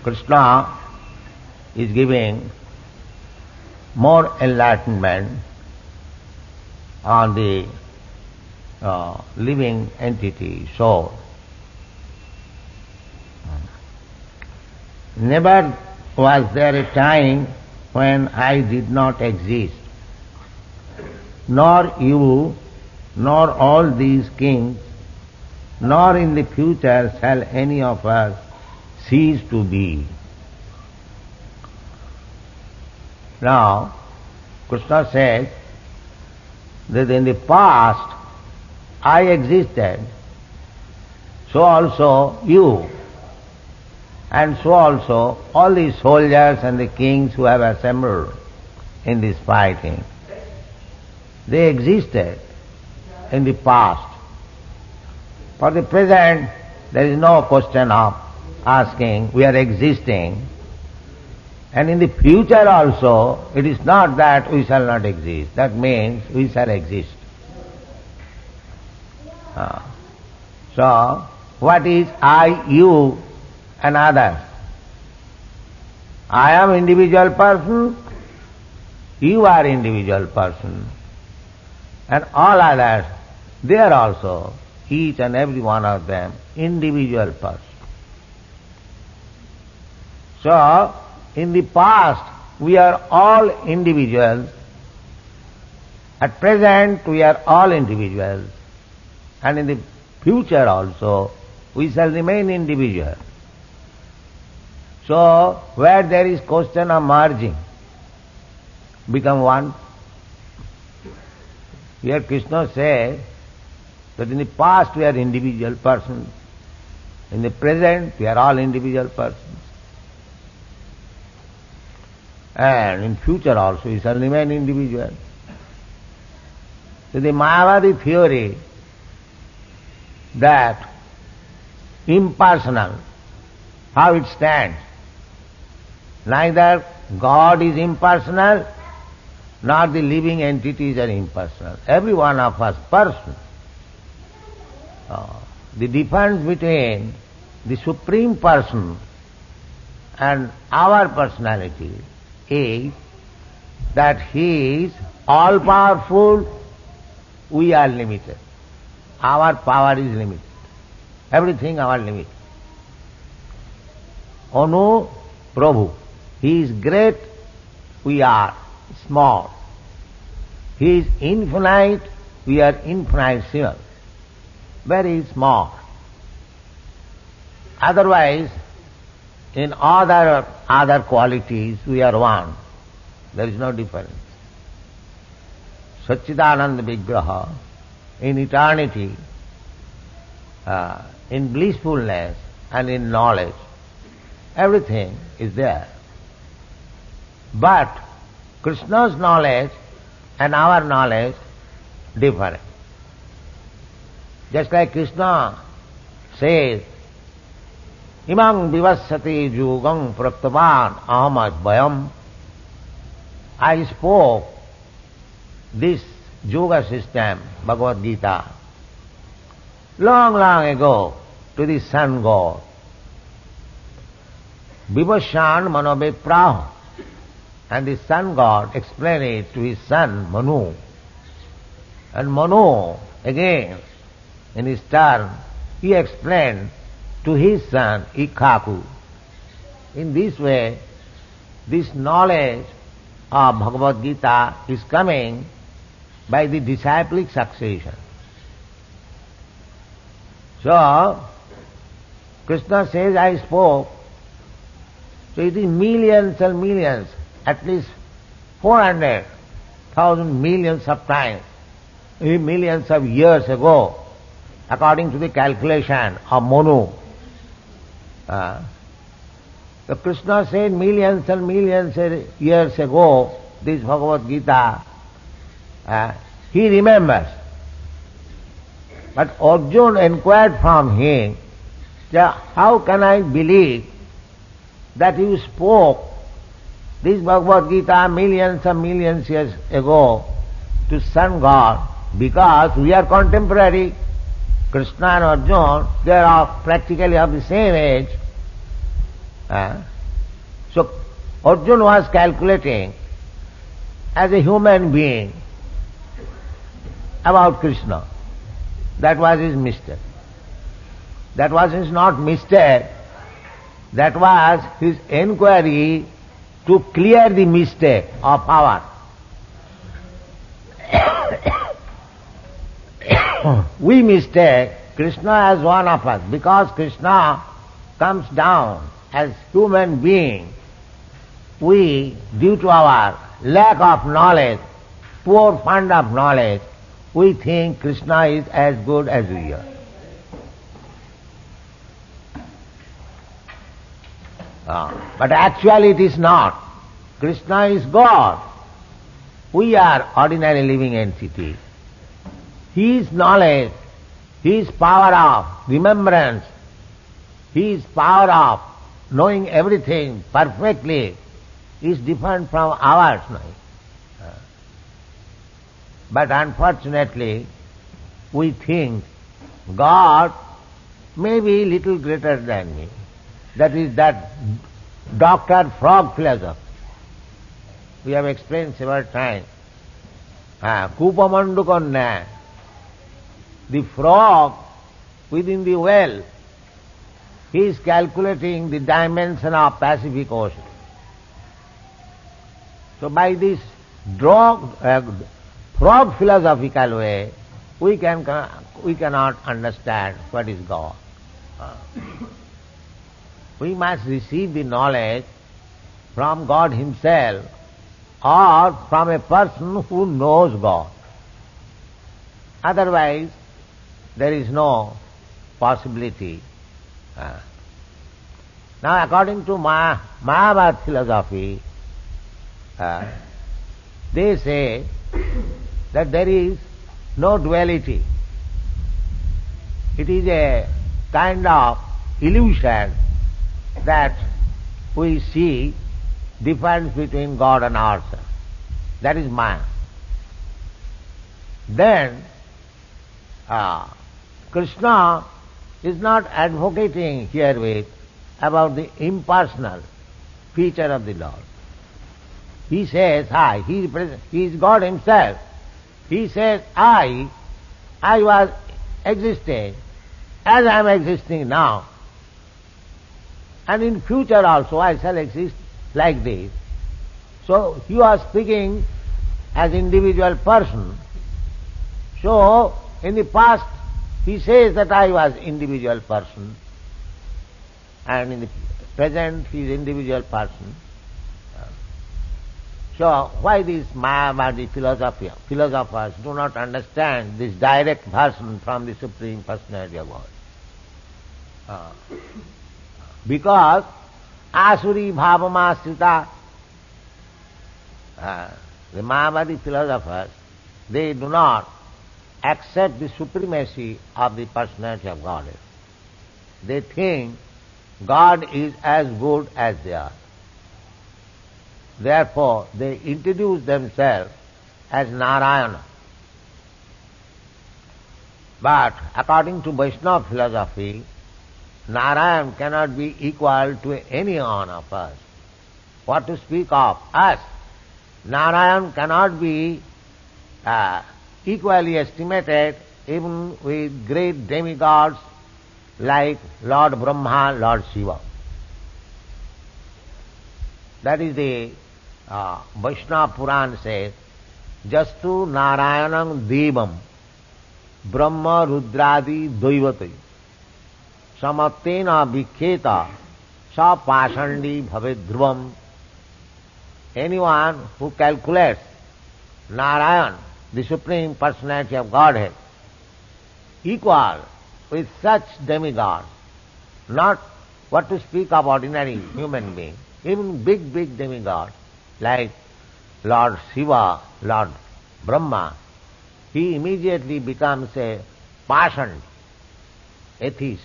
Krishna is giving more enlightenment on the living entity, soul. Never was there a time when I did not exist, nor you, nor all these kings, nor in the future shall any of us cease to be. Now, Krishna says that in the past I existed, so also you, and so also all the soldiers and the kings who have assembled in this fighting. They existed in the past. For the present, there is no question of asking, we are existing. And in the future also, it is not that we shall not exist. That means we shall exist. So, what is I, you and others? I am individual person, you are individual person, and all others, they are also, each and every one of them, individual person. So, in the past, we are all individuals. At present, we are all individuals. And in the future also, we shall remain individual. So, where there is question of merging, become one. Here Krishna says that in the past we are individual persons. In the present, we are all individual persons. And in future also we shall remain individual. So the Mayavadi theory that impersonal, how it stands, neither God is impersonal, nor the living entities are impersonal. Every one of us person. The difference between the Supreme Person and our personality is that He is all-powerful, we are limited. Our power is limited. Everything our limit. Anu Prabhu, He is great, we are small. He is infinite, we are infinitesimal. Very small. Otherwise, in other qualities, we are one. There is no difference. Satchidananda Vigraha, in eternity, in blissfulness and in knowledge, everything is there. But Krishna's knowledge and our knowledge differ. Just like Krishna says, Imam vivassati yugam praktavan aham advayam. I spoke this yoga system, Bhagavad Gita, long ago to the sun god. Vivashan manovipraho. And the sun god explained it to his son Manu. And Manu, again, in his turn, he explained to his son Ikkaku. In this way, this knowledge of Bhagavad Gita is coming by the disciplic succession. So, Krishna says, I spoke. So it is millions and millions, at least 400,000 millions of times, millions of years ago, according to the calculation of Manu. So Krishna said millions and millions of years ago, this Bhagavad Gita, he remembers. But Arjuna inquired from him, how can I believe that you spoke this Bhagavad Gita millions and millions years ago to sun god, because we are contemporary. Krishna and Arjuna, they are practically of the same age, So Arjuna was calculating as a human being about Krishna. That was his mistake. That was his not mistake. That was his enquiry to clear the mistake of our. We mistake Krishna as one of us because Krishna comes down as human being. We, due to our lack of knowledge, poor fund of knowledge, we think Krishna is as good as we are. But actually it is not. Krishna is God. We are ordinary living entity. His knowledge, His power of remembrance, His power of knowing everything perfectly is different from ours. But unfortunately, we think God may be little greater than me. That is that Dr. Frog philosophy. We have explained several times. Kupamandukonna, the frog within the well, he is calculating the dimension of Pacific Ocean. So by this frog philosophical way, we cannot understand what is God. We must receive the knowledge from God Himself or from a person who knows God. Otherwise, there is no possibility. Now, according to Mayavad philosophy, they say that there is no duality. It is a kind of illusion that we see difference between God and ourselves. That is Maya. Then, Krishna is not advocating herewith about the impersonal feature of the Lord. He says, He is God Himself. He says, I was existing as I am existing now. And in future also I shall exist like this. So he was speaking as individual person. So in the past he says that I was individual person, and in the present he is individual person. So why these Mayavadi philosophers do not understand this direct version from the Supreme Personality of God? Because Asuri Bhavamasrita, the Mayavadi philosophers, they do not accept the supremacy of the personality of God. They think God is as good as they are. Therefore, they introduce themselves as Narayana. But according to Vaishnava philosophy, Narayan cannot be equal to any one of us. What to speak of us? Narayan cannot be equally estimated even with great demigods like Lord Brahma, Lord Shiva. That is the Vaishnava Puran says, Jastu Narayanam Devam Brahma Rudradi Doivati Samattena Vikheta Sa Pashandi Bhave Dhruvam. Anyone who calculates Narayan, the Supreme Personality of Godhead, equal with such demigods, not what to speak of ordinary human being, even big demigods like Lord Shiva, Lord Brahma, he immediately becomes a Pashand, atheist.